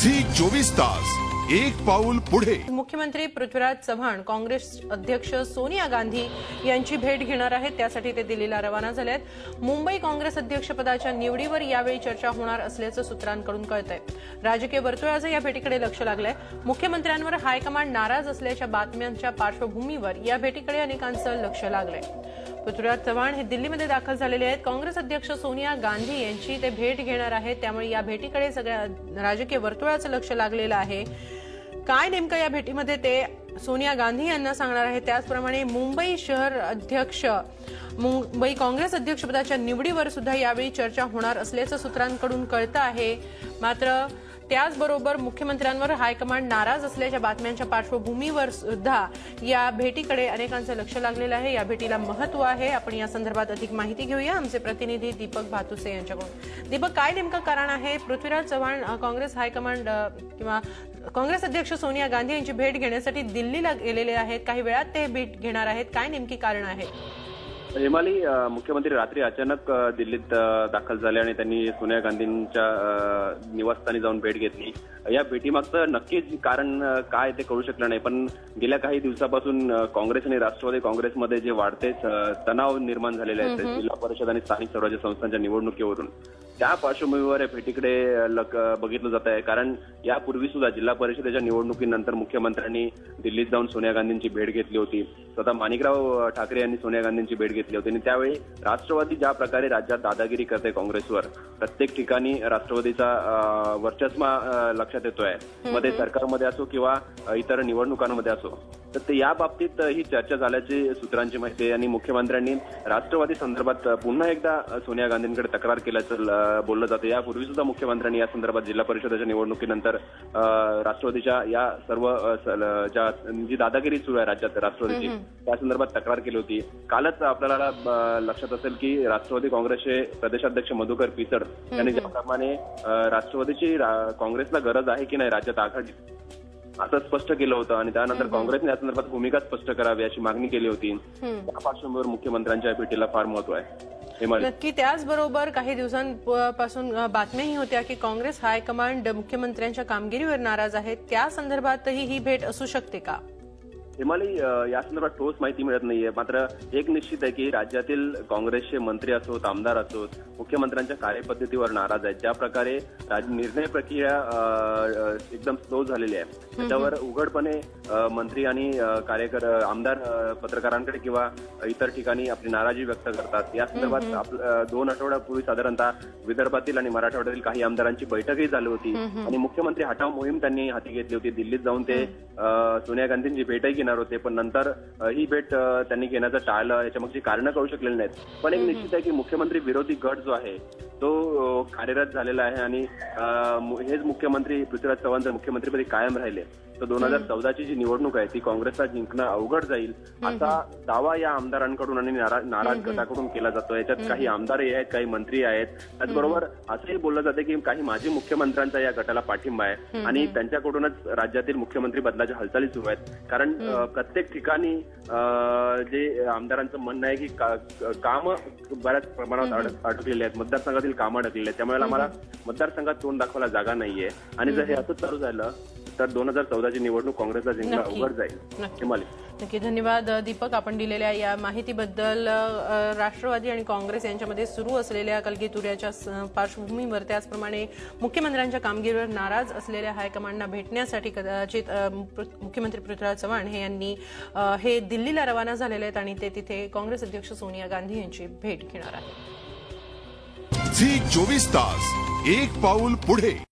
Zee 24 तास एक पाऊल पुढे। मुख्यमंत्री पृथ्वीराज चव्हाण काँग्रेस अध्यक्ष सोनिया गांधी यांची भेट घेणार आहेत। त्यासाठी ते दिल्लीला रवाना झाले आहेत। मुंबई काँग्रेस अध्यक्षपदाच्या निवडीवर यावेळी चर्चा होणार असल्याचं सूत्रांकडून कळतंय। राजकीय वर्तुळाचं या भेटीकडे लक्ष लागलंय। मुख्यमंत्र्यांवर हायकमांड नाराज असल्याच्या बातम्यांच्या पार्श्वभूमीवर या भेटीकडे अनेकांचं लक्ष लागलंय। पृथ्वीराज चव्हाण हे दिल्लीमध्ये दाखल झालेले आहेत। काँग्रेस अध्यक्ष सोनिया गांधी यांची ते भेट घेणार आहेत। त्यामुळे या भेटीकडे सगळ्या राजकीय वर्तुळाचं लक्ष लागलेलं आहे। काय नेमकं या भेटीमध्ये ते सोनिया गांधी यांना सांगणार आहे, त्याचप्रमाणे मुंबई शहर अध्यक्ष मुंबई काँग्रेस अध्यक्षपदाच्या निवडीवर सुद्धा यावेळी चर्चा होणार असल्याचं सूत्रांकडून कळतं आहे। मात्र त्याचबरोबर मुख्यमंत्र्यांवर हायकमांड नाराज असल्याच्या बातम्यांच्या पार्श्वभूमीवर सुद्धा या भेटीकडे अनेकांचं लक्ष लागलेलं आहे। या भेटीला महत्त्व आहे। आपण या संदर्भात अधिक माहिती घेऊया आमचे प्रतिनिधी दीपक भातुसे यांच्याकडून। दीपक, काय नेमकं कारण आहे पृथ्वीराज चव्हाण काँग्रेस हायकमांड किंवा काँग्रेस अध्यक्ष सोनिया गांधी यांची भेट घेण्यासाठी दिल्लीला गेलेले आहेत? काही वेळात ते भेट घेणार आहेत, काय नेमकी कारण आहे? हेमाली, मुख्यमंत्री रात्री अचानक दिल्लीत दाखल झाले आणि त्यांनी सोनिया गांधींच्या निवासस्थानी जाऊन भेट घेतली। या भेटीमागचं नक्कीच कारण काय ते कळू शकलं नाही, पण गेल्या काही दिवसापासून काँग्रेस आणि राष्ट्रवादी काँग्रेसमध्ये जे वाढते तणाव निर्माण झालेले आहेत जिल्हा परिषद आणि स्थानिक स्वराज्य संस्थांच्या निवडणुकीवरून, त्या पार्श्वभूमीवर या भेटीकडे बघितलं जात आहे। कारण यापूर्वी सुद्धा जिल्हा परिषदेच्या निवडणुकीनंतर मुख्यमंत्र्यांनी दिल्लीत जाऊन सोनिया गांधींची भेट घेतली होती। स्वतः माणिकराव ठाकरे यांनी सोनिया गांधींची भेट घेतली होती आणि त्यावेळी राष्ट्रवादी ज्या प्रकारे राज्यात दादागिरी करते काँग्रेसवर, प्रत्येक ठिकाणी राष्ट्रवादीचा वर्चस्व लक्षात येतोय, मध्ये सरकारमध्ये असो किंवा इतर निवडणुकांमध्ये असो, तर ते या बाबतीत ही चर्चा झाल्याची सूत्रांची माहिती आहे। आणि मुख्यमंत्र्यांनी राष्ट्रवादी संदर्भात पुन्हा एकदा सोनिया गांधींकडे तक्रार केल्याचं बोललं जातं। यापूर्वी सुद्धा मुख्यमंत्र्यांनी या संदर्भात जिल्हा परिषदेच्या निवडणुकीनंतर राष्ट्रवादीच्या या सर्व जी दादागिरी सुरू आहे राज्यात राष्ट्रवादीची, त्या संदर्भात तक्रार केली होती। कालच आपल्याला लक्षात असेल की राष्ट्रवादी काँग्रेसचे प्रदेशाध्यक्ष मधुकर पिचड यांनी ज्याप्रमाणे राष्ट्रवादीची काँग्रेसला गरज आहे की नाही राज्यात आघाडी, असं स्पष्ट केलं होतं आणि त्यानंतर काँग्रेसने या संदर्भात भूमिका स्पष्ट करावी अशी मागणी केली होती। त्या पार्श्वभूमीवर मुख्यमंत्र्यांच्या भेटीला फार महत्व आहे। नक्की त्याचबरोबर काही दिवसांपासून बातम्याही होत्या की काँग्रेस हायकमांड मुख्यमंत्र्यांच्या कामगिरीवर नाराज आहे। त्या संदर्भातही ही भेट असू शकते का? हेमाली, या संदर्भात ठोस माहिती मिळत नाहीये। मात्र एक निश्चित आहे की राज्यातील काँग्रेसचे मंत्री असोत, आमदार असोत, मुख्यमंत्र्यांच्या कार्यपद्धतीवर नाराज आहेत। ज्या प्रकारे निर्णय प्रक्रिया एकदम स्लो झालेली आहे, त्याच्यावर उघडपणे मंत्री आणि आमदार पत्रकारांकडे किंवा इतर ठिकाणी आपली नाराजी व्यक्त करतात। या संदर्भात 2 आठवड्यापूर्वी साधारणतः विदर्भातील आणि मराठवाड्यातील काही आमदारांची बैठकही झाली होती आणि मुख्यमंत्री हटाव मोहीम त्यांनी हाती घेतली होती। दिल्लीत जाऊन ते सोनिया गांधींची भेटही घेणार होते, पण नंतर ही भेट त्यांनी घेण्याचं टाळलं। याच्यामागची कारणं कळू शकलेली नाहीत। पण एक निश्चित आहे की मुख्यमंत्री विरोधी गट जो आहे तो कार्यरत झालेला आहे आणि हेच मुख्यमंत्री पृथ्वीराज चव्हाण जर मुख्यमंत्रीपदी कायम राहिले तर 2014ची जी निवडणूक आहे ती काँग्रेसला जिंकणं अवघड जाईल, असा दावा या आमदारांकडून आणि नाराज गटाकडून केला जातो। याच्यात काही आमदारही आहेत, काही मंत्री आहेत। त्याचबरोबर असंही बोललं जाते की काही माजी मुख्यमंत्र्यांचा या गटाला पाठिंबा आहे आणि त्यांच्याकडूनच राज्यातील मुख्यमंत्री बदलाच्या हालचाली सुरू आहेत। कारण प्रत्येक ठिकाणी जे आमदारांचं म्हणणं आहे की काम बऱ्याच प्रमाणात अडकलेले आहेत, मतदारसंघातील कामं अडकलेली आहेत, त्यामुळे आम्हाला मतदारसंघात तोंड दाखवायला जागा नाहीये आणि जर हे असंच चालू झालं तर 2014ची निवडणूक काँग्रेसला जिंकणं अवघड जाईल। नक्की धन्यवाद दीपक, आपण दिलेल्या या माहितीबद्दल। राष्ट्रवादी आणि काँग्रेस यांच्यामध्ये सुरू असलेल्या कलगीतुऱ्याच्या पार्श्वभूमीवर, त्याचप्रमाणे मुख्यमंत्र्यांच्या कामगिरीवर नाराज असलेल्या हायकमांडना भेटण्यासाठी कदाचित मुख्यमंत्री पृथ्वीराज चव्हाण हे दिल्लीला रवाना झालेले आहेत आणि ते तिथे काँग्रेस अध्यक्ष सोनिया गांधी यांची भेट घेणार आहेत। झी 24 तास एक पाऊल पुढे।